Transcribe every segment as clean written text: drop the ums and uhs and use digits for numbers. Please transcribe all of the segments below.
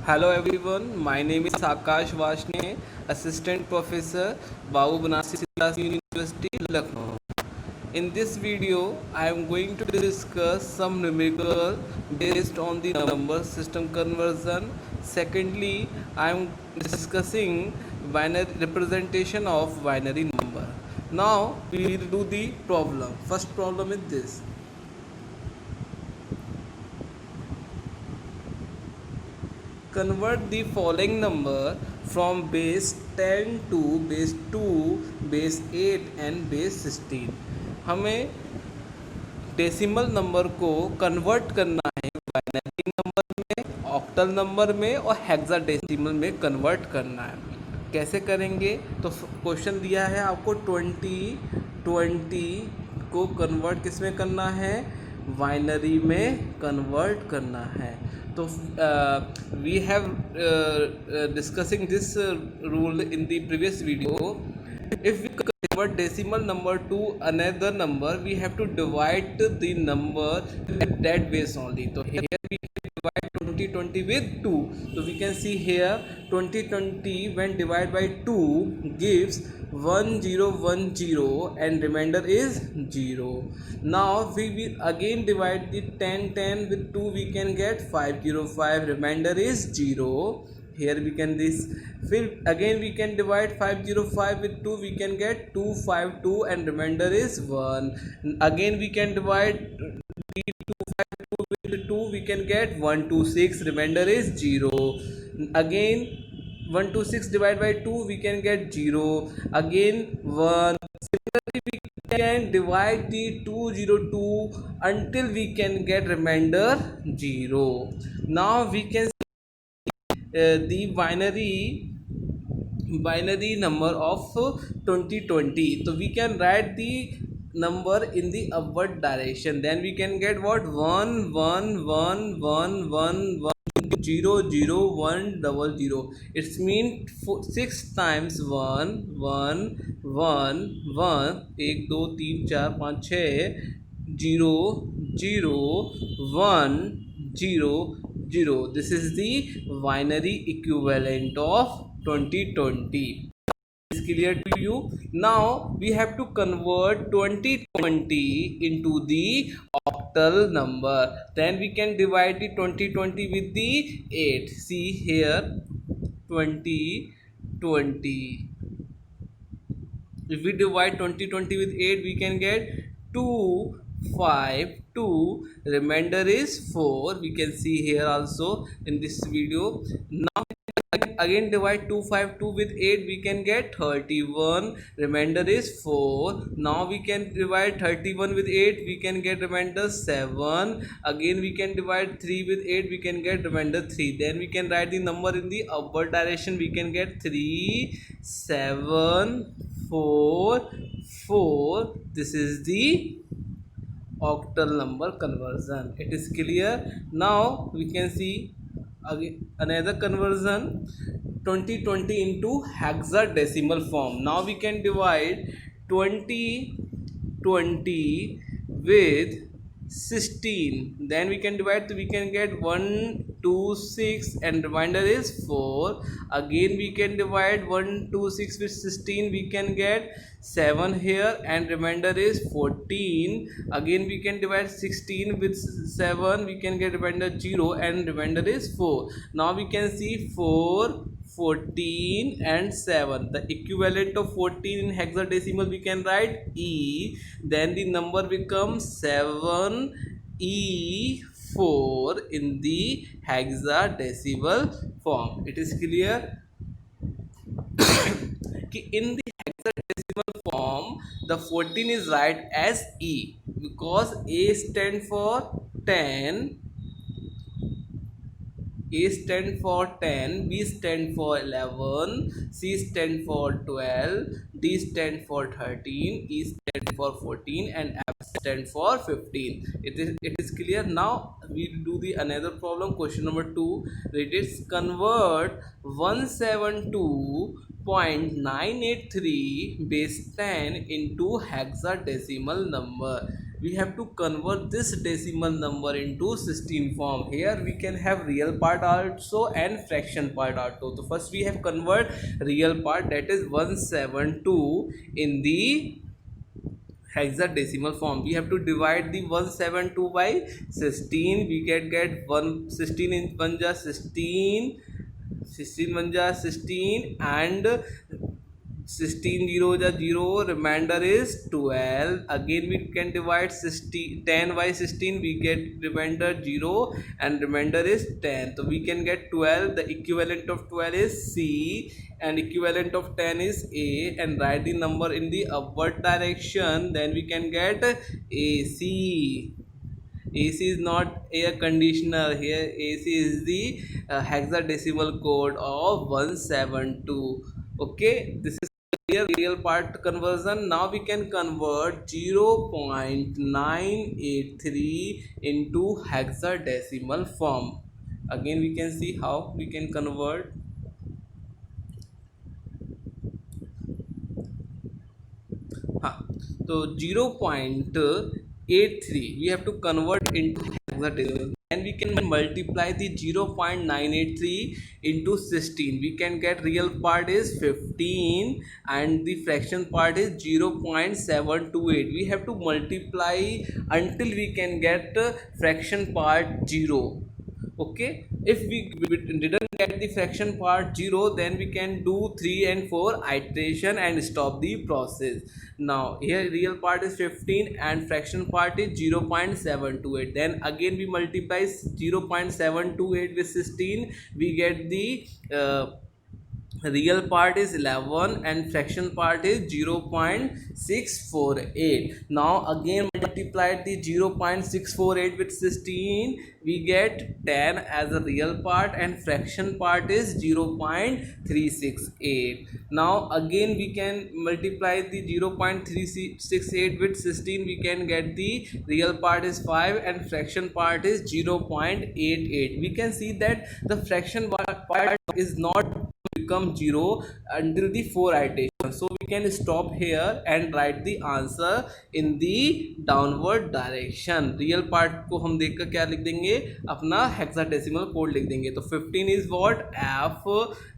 Hello everyone, my name is Akash Vashne, Assistant Professor, Babu Banasi University, Lucknow. In this video, I am going to discuss some numerical based on the number system conversion. Secondly, I am discussing binary representation of binary number. Now we will do the problem. First problem is this. Convert the following number from base 10 to base 2, base 8 and base 16. हमें decimal number को convert करना है binary number में, octal number में और hexadecimal में convert करना है. कैसे करेंगे? तो क्वेश्चन दिया है आपको 20 को कन्वर्ट किस में करना है? बाइनरी में कन्वर्ट करना है. तो we have discussing this rule in the previous video. If we convert decimal number to another number, we have to divide the number at that base only. So here we can divide 2020 with 2. So we can see here 2020 when divided by 2 gives 1010 and remainder is 0. Now we will again divide the 1010 with 2, we can get 505, remainder is 0. Here we can this. Again we can divide 505 with 2, we can get 252 and remainder is 1. Again we can divide 252 with 2, we can get 126, remainder is 0. Again 126 divided by 2, we can get 0. Again 1. Similarly we can divide the 202 until we can get remainder 0. Now we can the binary number of 2020. So we can write the number in the upward direction. Then we can get what? 1 1 1 1 1 1 0 0 1 0 0. It's mean 6 times 1 1 1 1 1 2 3 4 5 6 0 0 1 0 0. This is the binary equivalent of 2020. Is clear to you? Now we have to convert 2020 into the octal number. Then we can divide the 2020 with the 8. See here 2020. If we divide 2020 with 8, we can get 2 5 2, remainder is 4. We can see here also in this video. Now again divide 252 with 8, we can get 31, remainder is 4. Now we can divide 31 with 8, we can get remainder 7. Again we can divide 3 with 8, we can get remainder 3. Then we can write the number in the upward direction. We can get 3 7 4 4. This is the octal number conversion. It is clear. Now we can see again another conversion, 2020 into hexadecimal form. Now we can divide 2020 with 16. Then we can divide, so we can get 126 and remainder is 4. Again we can divide 126 with 16, we can get 7 here and remainder is 14. Again we can divide 16 with 7, we can get remainder 0 and remainder is 4. Now we can see 4 14 and 7. The equivalent of 14 in hexadecimal we can write E. Then the number becomes 7E4 in the hexadecimal form. It is clear? In the hexadecimal form, the 14 is write as E because A stand for 10, A stand for 10, B stand for 11, C stand for 12, D stand for 13, E stand for 14 and F stand for 15. It is clear. Now we do the another problem. Question number 2. It is convert 172.983 base 10 into hexadecimal number. we have to convert this decimal number into 16 form. Here we can have real part also and fraction part also. So first we have convert real part, that is 172 in the hexadecimal form. We have to divide the 172 by 16. We get 1 16 in 1 ja 16, 16 1 ja 16, and 16 0 ja 0, remainder is 12. Again we can divide 10 by 16, we get remainder 0 and remainder is 10. So we can get 12. The equivalent of 12 is C and equivalent of 10 is A, and write the number in the upward direction. Then we can get AC. AC is not air conditioner here. AC is the hexadecimal code of 172. Okay, this is real part conversion. Now we can convert 0.983 into hexadecimal form. Again we can see how we can convert. So 0.83 we have to convert into hexadecimal, and we can multiply the 0.983 into 16. We can get real part is 15 and the fraction part is 0.728. We have to multiply until we can get fraction part 0. Okay, if we didn't get the fraction part 0, then we can do 3 and 4 iteration and stop the process. Now here real part is 15 and fraction part is 0.728. Then again we multiply 0.728 with 16, we get the real part is 11 and fraction part is 0.648. Now again multiply the 0.648 with 16, we get 10 as a real part and fraction part is 0.368. Now again we can multiply the 0.368 with 16, we can get the real part is 5 and fraction part is 0.88. We can see that the fraction part is not become 0 until the 4 iteration. So we can stop here and write the answer in the downward direction. Real part को हम देखकर क्या लिख देंगे, अपना hexadecimal code लिख देंगे. तो 15 is what F,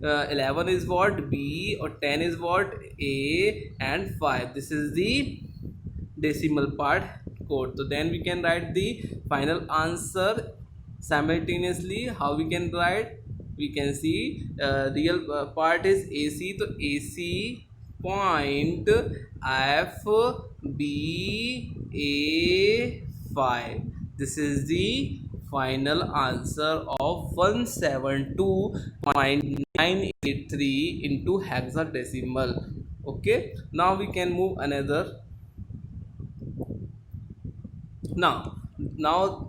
11 is what B, और 10 is what A, and 5. This is the decimal part code. So then we can write the final answer simultaneously. How we can write? We can see real part is AC, so AC point F B A 5. This is the final answer of 172.983 into hexadecimal. Okay, now we can move another. Now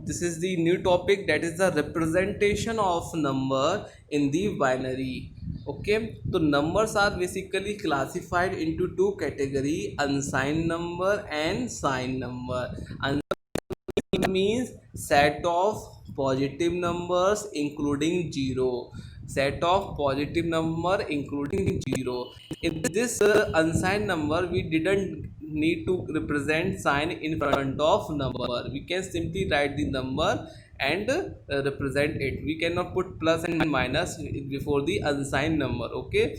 this is the new topic, that is the representation of number in the binary. Okay, so numbers are basically classified into two category, unsigned number and signed number. Unsigned means set of positive numbers including 0. Set of positive number including 0. In this unsigned number, we didn't need to represent sign in front of number. We can simply write the number and represent it. We cannot put plus and minus before the unsigned number. Okay,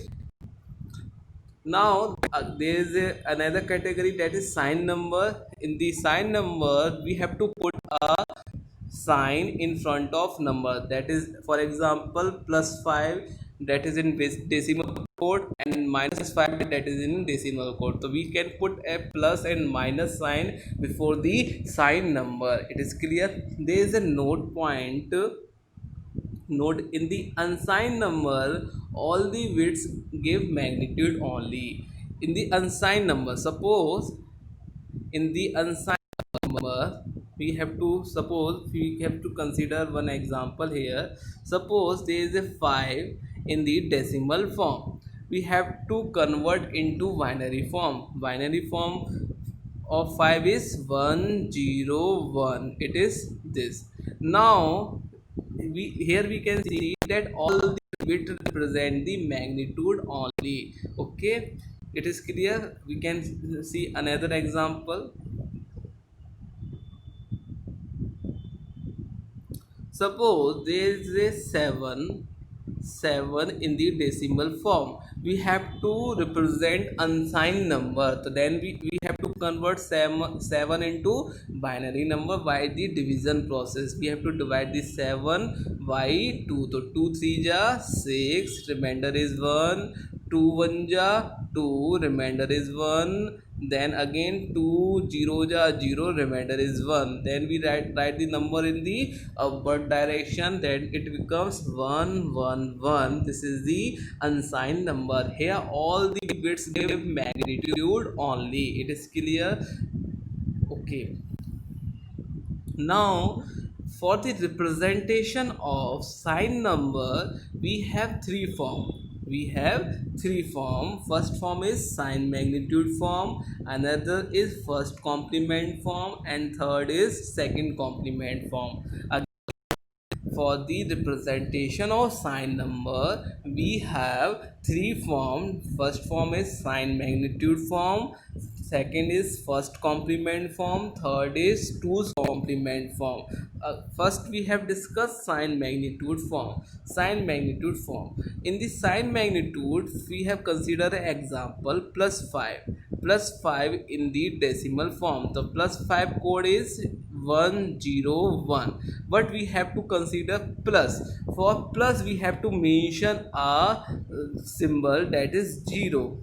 now there is another category, that is signed number. In the signed number, we have to put a sign in front of number, that is, for example, plus 5, that is in decimal code, and minus 5, that is in decimal code. So we can put a plus and minus sign before the signed number. It is clear. There is a note point. Note, in the unsigned number, all the bits give magnitude only. In the unsigned number, suppose in the unsigned number, we have to consider one example here. Suppose there is a 5 in the decimal form. We have to convert into binary form. Binary form of 5 is 101. It is this. Now here we can see that all the bits represent the magnitude only. Okay, it is clear. We can see another example. Suppose there is a 7 in the decimal form. We have to represent unsigned number, so then we have to convert 7 into binary number by the division process. We have to divide the 7 by 2, so 2 3 ja 6, remainder is 1, 2 1 ja 2, remainder is 1, then again 2 0 ja 0, remainder is 1. Then we write the number in the upward direction, then it becomes 1 1 1. This is the unsigned number. Here all the bits give magnitude only. It is clear? Okay. Now for the representation of signed number, we have three form. First form is sign magnitude form, another is first complement form, and third is second complement form. For the representation of sign number, we have three forms. First form is sign magnitude form, second is first complement form, third is two's complement form. First we have discussed sign magnitude form. In the sign magnitude, we have considered an example plus 5 in the decimal form. The plus 5 code is 101, but we have to consider plus. For plus we have to mention a symbol, that is 0.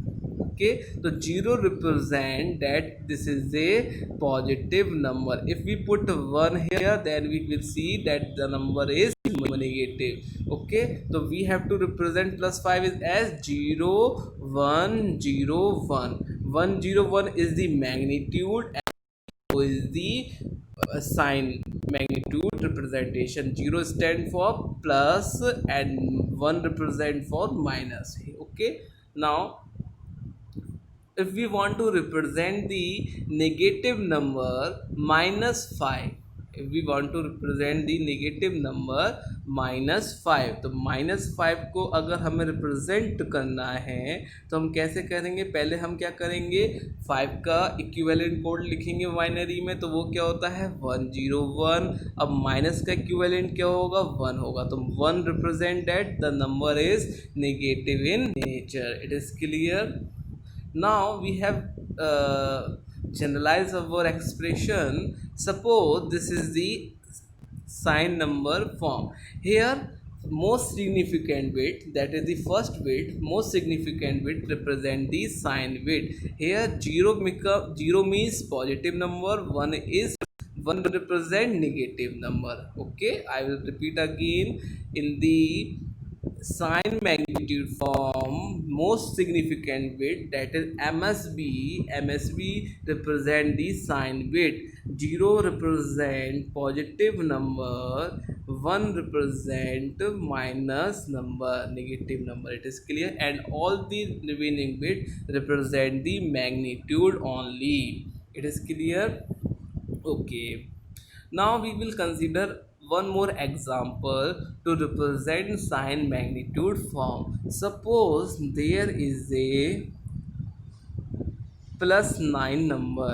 Okay, so 0 represent that this is a positive number. If we put 1 here, then we will see that the number is negative. Okay, so we have to represent plus 5 is as 0 1 0 1. 101 is the magnitude, and is the sign magnitude representation. 0 stand for plus and 1 represent for minus. Okay, now if we want to represent the negative number -5, if we want to represent the negative number -5, तो -5 को अगर हमें represent करना है तो हम कैसे करेंगे? पहले हम क्या करेंगे, 5 का इक्विवेलेंट कोड लिखेंगे बाइनरी में, तो वो क्या होता है 101. अब माइनस का इक्विवेलेंट क्या होगा? 1 होगा, तो 1 represent that the number is negative in nature. It is clear? Now we have generalized our expression. Suppose this is the sign number form. Here most significant bit, that is the first bit, most significant bit represent the sign bit. Here 0 means positive number, 1 represent negative number. Okay, I will repeat again. In the sign magnitude form, most significant bit, that is MSB represent the sign bit. 0 represent positive number, 1 represent minus number, negative number. It is clear? And all the remaining bit represent the magnitude only. It is clear? Okay, now we will consider one more example to represent sign magnitude form. Suppose there is a +9 number,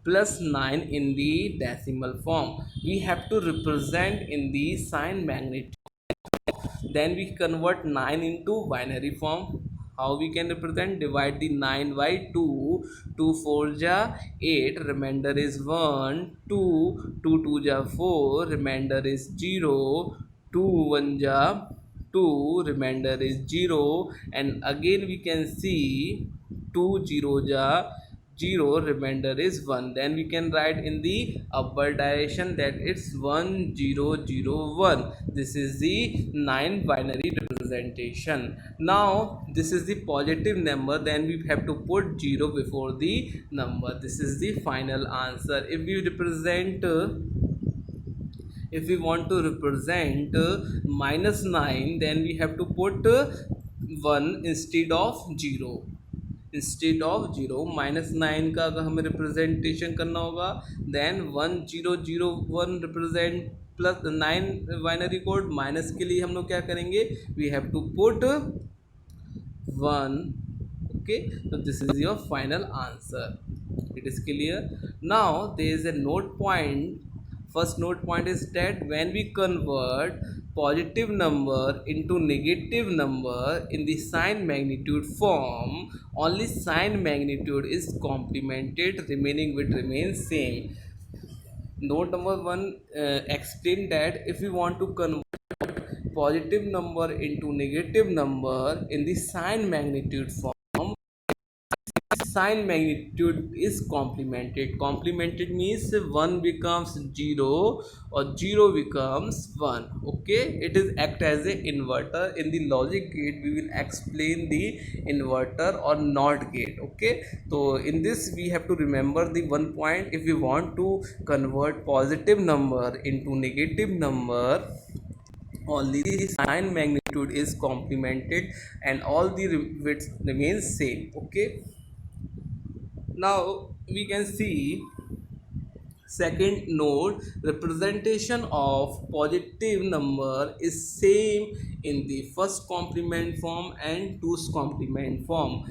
+9 in the decimal form. We have to represent in the sign magnitude. Then we convert 9 into binary form. How we can represent? Divide the 9 by 2. 2 4 ja 8, remainder is 1. 2 2 ja 4, remainder is 0. 2 1 ja 2, remainder is 0. And again we can see 2 0 ja 0, remainder is 1. Then we can write in the upward direction that it's 1 0 0 1. This is the 9 binary representation. Now this is the positive number, then we have to put 0 before the number. This is the final answer. If we represent if we want to represent -9, then we have to put 1 instead of 0. Instead of 0. -9 का अगर हमें representation करना होगा, then 1001 represent plus 9 binary code. Minus के लिए हम लोग क्या करेंगे? We have to put 1. Okay, तो this is your final answer. It is clear? Now there is a note point First note point is that when we convert positive number into negative number in the sign magnitude form, only sign magnitude is complemented, remaining bit remains same. Note number one explain that if we want to convert positive number into negative number in the sign magnitude form, sign magnitude is complemented means 1 becomes 0 or 0 becomes 1. Okay, it is act as a inverter. In the logic gate we will explain the inverter or not gate. Okay, so in this we have to remember the one point. If we want to convert positive number into negative number, only the sign magnitude is complemented and all the bits remains same. Okay, now we can see second node, representation of positive number is same in the first complement form and two's complement form.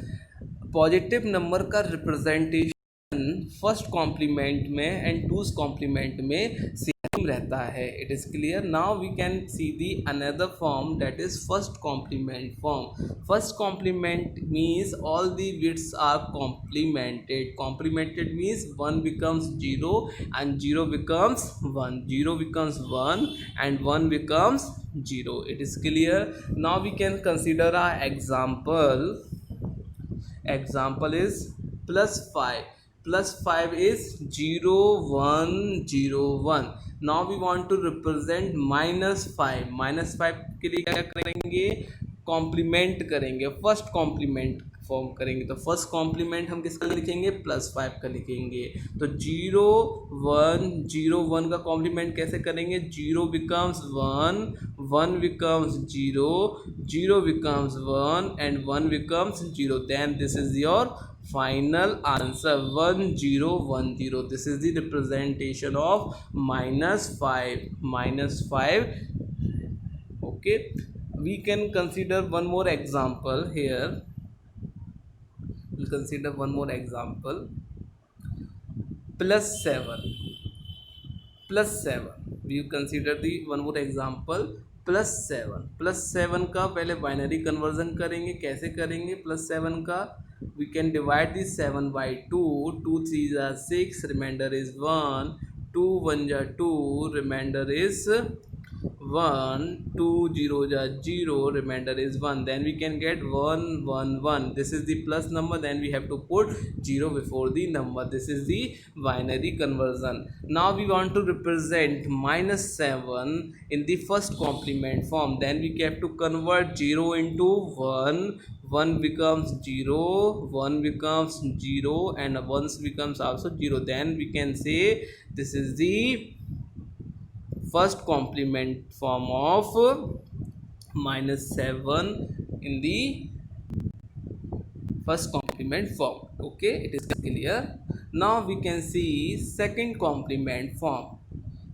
Positive number का representation first complement में and two's complement में same रहता है. It is clear. Now we can see the another form that is first complement form. First complement means all the bits are complemented. Complemented means 1 becomes 0 and 0 becomes 1. 0 becomes 1 and 1 becomes 0. It is clear. Now we can consider our example. Example is plus 5. Plus 5 is 0 1 0 1. Now we want to represent minus 5. minus 5 के लिए क्या करेंगे? Complement करेंगे, first complement form करेंगे. तो first complement हम किसका लिखेंगे? प्लस 5 का लिखेंगे. तो 0 1 0 1 का कॉम्प्लीमेंट कैसे करेंगे? 0 becomes 1 1 becomes 0 0 becomes 1 and 1 becomes 0. Then this is your final answer 1 0 1 0. This is the representation of minus 5. Minus 5. Okay, we can consider one more example here. We'll consider one more example. Plus 7. Plus 7. We consider the one more example. Plus 7. Plus 7 का पहले binary conversion करेंगे. कैसे करेंगे plus 7 का? We can divide the 7 by 2. 2 3s are 6. Remainder is 1. 2 1s are 2. Remainder is 1. 2 0s are 0. Remainder is 1. Then we can get 1 1 1. This is the plus number. Then we have to put 0 before the number. This is the binary conversion. Now we want to represent minus 7 in the first complement form. Then we have to convert 0 into 1. 1 becomes 0, 1 becomes 0 and 1 becomes also 0. Then we can say this is the first complement form of minus 7 in the first complement form. Okay, it is clear. Now we can see second complement form.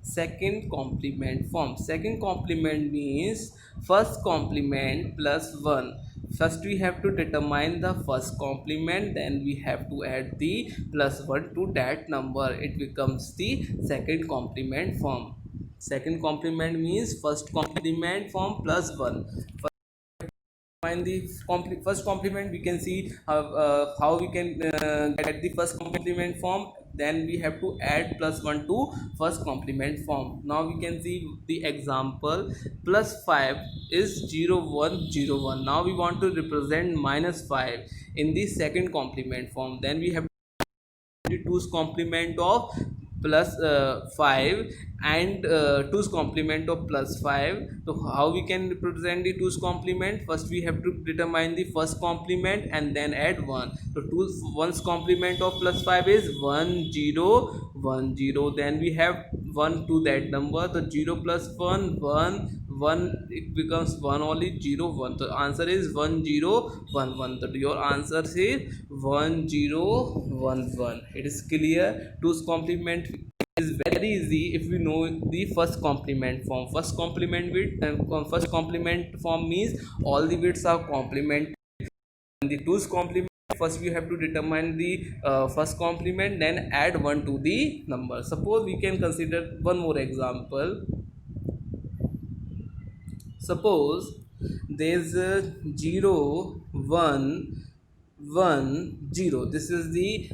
Second complement form. Second complement means first complement plus 1. First we have to determine the first complement, then we have to add the plus 1 to that number. It becomes the second complement form. Second complement means first complement form plus 1. Find the first complement. We can see how we can get the first complement form. Then we have to add plus 1 to first complement form. Now we can see the example. Plus 5 is 0 1 0 1. Now we want to represent minus 5 in the second complement form. Then we have the 2's complement of plus 5 and 2's complement of plus 5. So how we can represent the 2's complement? First we have to determine the first complement and then add 1. So 1's complement of plus 5 is 1 0 1 0. Then we have 1 to that number. So 0 plus 1 1 1, it becomes 1 only. 0 1. The answer is 1 0 1 1. So your answer is 1 0 1 1. It is clear. 2's complement is very easy if we know the first complement form. First complement with first complement form means all the bits are complement, and the 2's complement first we have to determine the first complement, then add 1 to the number. Suppose we can consider one more example. Suppose there's a 0 1 1 0. This is the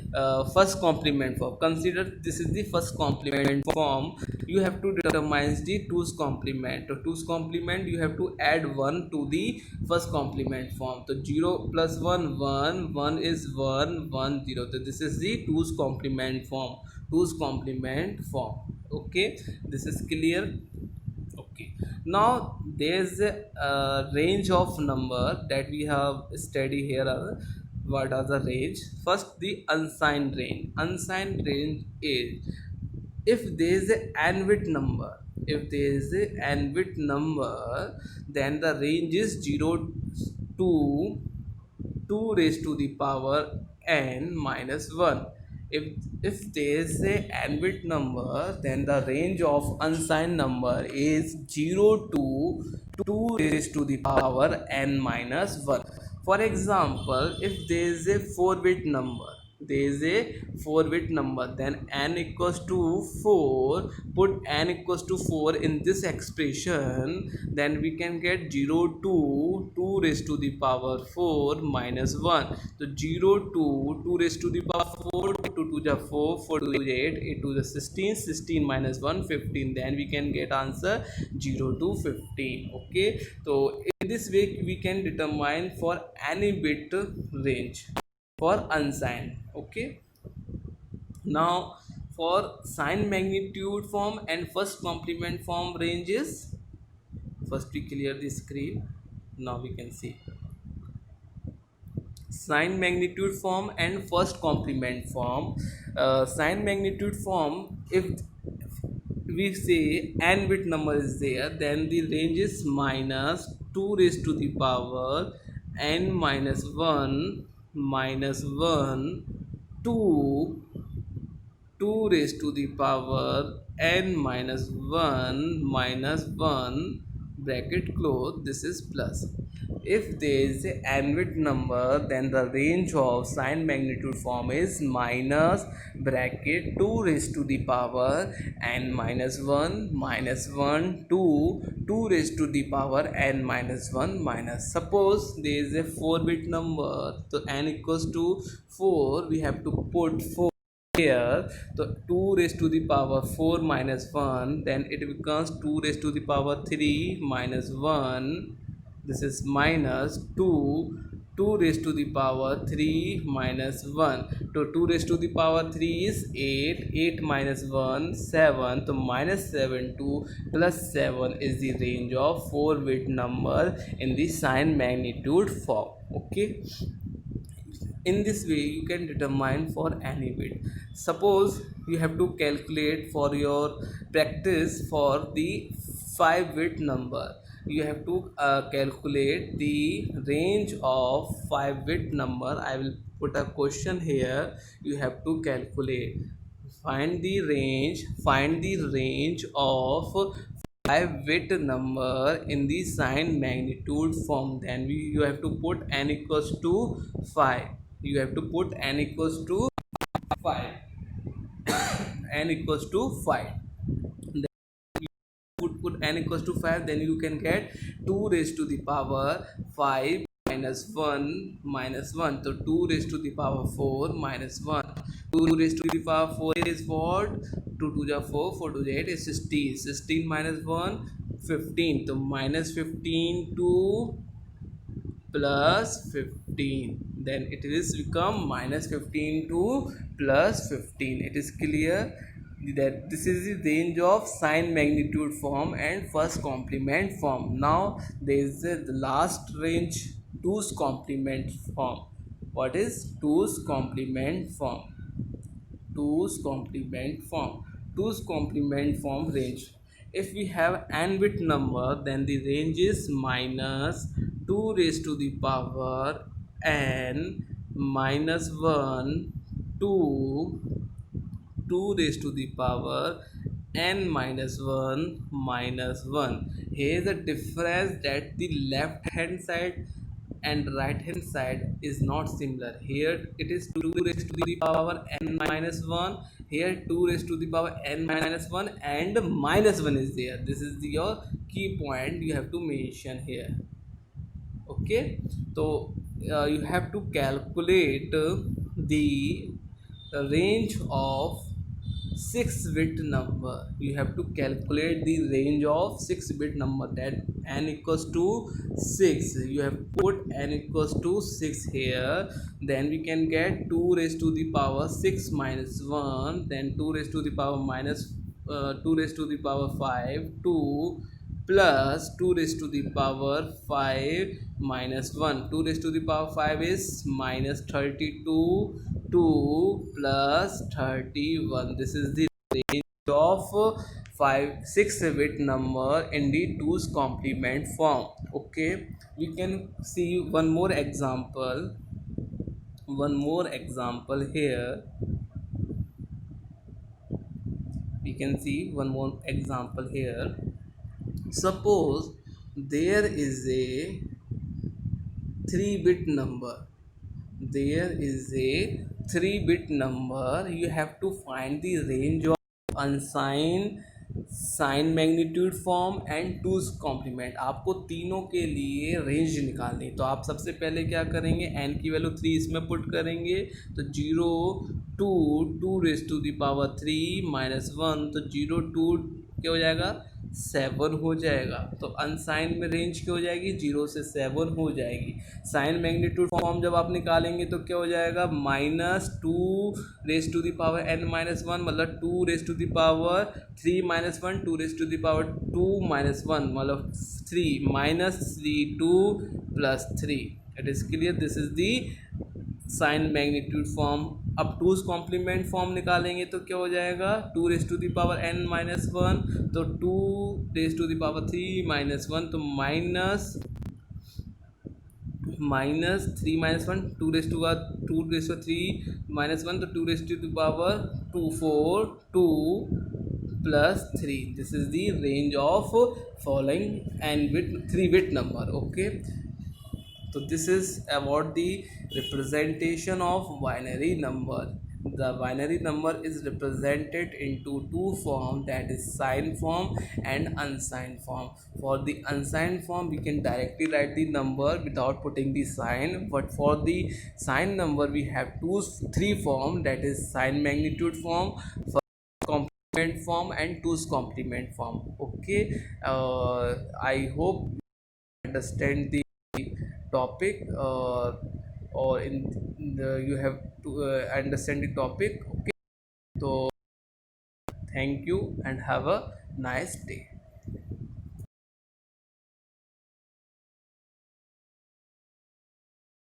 first complement form. Consider this is the first complement form. You have to determine the 2's complement. So 2's complement, you have to add 1 to the first complement form. So 0 plus 1 1, 1 is 1 1 0. So this is the 2's complement form. 2's complement form. Okay, this is clear. Okay, now there's a range of number that we have studied here. What are the range? First, the unsigned range. Unsigned range is if there is an bit number. If there is an bit number, then the range is 0 to 2 raised to the power n minus 1. If there is a n bit number, then the range of unsigned number is 0 to 2 raised to the power n minus 1. For example, if there is a 4-bit number, there is a 4-bit number, then n equals to 4. Put n equals to 4 in this expression, then we can get 0 to 2 raised to the power 4 minus 1. So 0 to 2 raised to the power 4, 2 to the 4, 4 to the 8, 8 to the 16, 16 minus 1 15. Then we can get answer 0 to 15. Okay, so in this way we can determine for any bit range for unsigned. Okay, now for signed magnitude form and first complement form ranges, first we clear the screen. Now we can see signed magnitude form and first complement form. Signed magnitude form, if we say n bit number is there, then the range is minus 2 raised to the power n minus 1 minus 1 to 2 raised to the power n minus 1 minus 1 bracket close. This is plus. If there is a n bit number, then the range of signed magnitude form is minus bracket 2 raised to the power n minus 1 minus 1 to 2 raised to the power n minus 1 minus. Suppose there is a 4-bit number, so n equals to 4. We have to put 4 here. So 2 raised to the power 4 minus 1, then it becomes 2 raised to the power 3 minus 1. This is minus 2 raised to the power 3 minus 1. So 2 raised to the power 3 is 8, 8 minus 1 7. So minus 7 to plus 7 is the range of 4-bit number in the signed magnitude form. Okay, in this way you can determine for any bit. Suppose you have to calculate for your practice for the 5-bit number. You have to calculate the range of 5-bit number. I will put a question here. You have to calculate, find the range of 5-bit number in the signed magnitude form. Then you have to put n equals to 5. You have to put n equals to 5. N equals to 5. Put n equals to 5, then you can get 2 raised to the power 5 minus 1 minus 1. So 2 raised to the power 4 minus 1. 2 raised to the power 4 is what? 2 to the 4, 4 to the 8 is 16. 16 minus 1 15. So minus 15 to plus 15. Then it is become minus 15 to plus 15. It is clear that this is the range of signed magnitude form and first complement form. Now there is the last range, 2's complement form. What is 2's complement form? 2's complement form. 2's complement form range. If we have n bit number, then the range is minus 2 raised to the power n minus 1 to 2 raised to the power n minus 1 minus 1. Here is the difference that the left hand side and right hand side is not similar. Here it is 2 raised to the power n minus 1, here 2 raised to the power n minus 1 and minus 1 is there. This is your key point you have to mention here. Okay, so you have to calculate the range of 6-bit number. You have to calculate the range of 6-bit number, that n equals to 6. You have put n equals to 6 here, then we can get 2 raised to the power 6 minus 1, then 2 raised to the power minus 2 raised to the power 5, 2 plus 2 raised to the power 5 minus 1. 2 raised to the power 5 is minus 32, 2 plus 31. This is the range of 6-bit number in the 2's complement form. Okay, we can see one more example here. We can see one more example here. Suppose there is a 3-bit number. You have to find the range of unsigned, sign magnitude form and two's complement. आपको तीनों के लिए range निकालनी. तो आप सबसे पहले क्या करेंगे, एन की वैल्यू 3 इसमें पुट करेंगे. तो 0 2 2 raise to the power 3 minus 1, तो 0 2 क्या हो जाएगा, 7 हो जाएगा. तो अनसाइन में रेंज क्या हो जाएगी, 0 से 7 हो जाएगी. साइन मैग्नीट्यूड फॉर्म जब आप निकालेंगे तो क्या हो जाएगा, minus 2 raise to the power n minus 1, मतलब 2 raise to the power 3 minus 1, 2 raise to the power 2 minus 1, मतलब 3 minus 3 2 plus 3. It is clear. This is the sign magnitude form. अब 2's कॉम्प्लीमेंट फॉर्म निकालेंगे तो क्या हो जाएगा, 2 raise to the power n minus 1, तो 2 raise to the power 3 minus 1, तो minus 3 minus 1, 2 raise to 3 minus 1, तो 2 raise to the power 2 4 2 plus 3. This is the range of following n bit 3-bit number. Okay, so this is about the representation of binary number. The binary number is represented into two forms, that is signed form and unsigned form. For the unsigned form we can directly write the number without putting the sign, but for the signed number we have three form, that is sign magnitude form, complement form and 2's complement form. Okay, I hope you understand the topic, or you have to understand the topic. Okay, so thank you and have a nice day.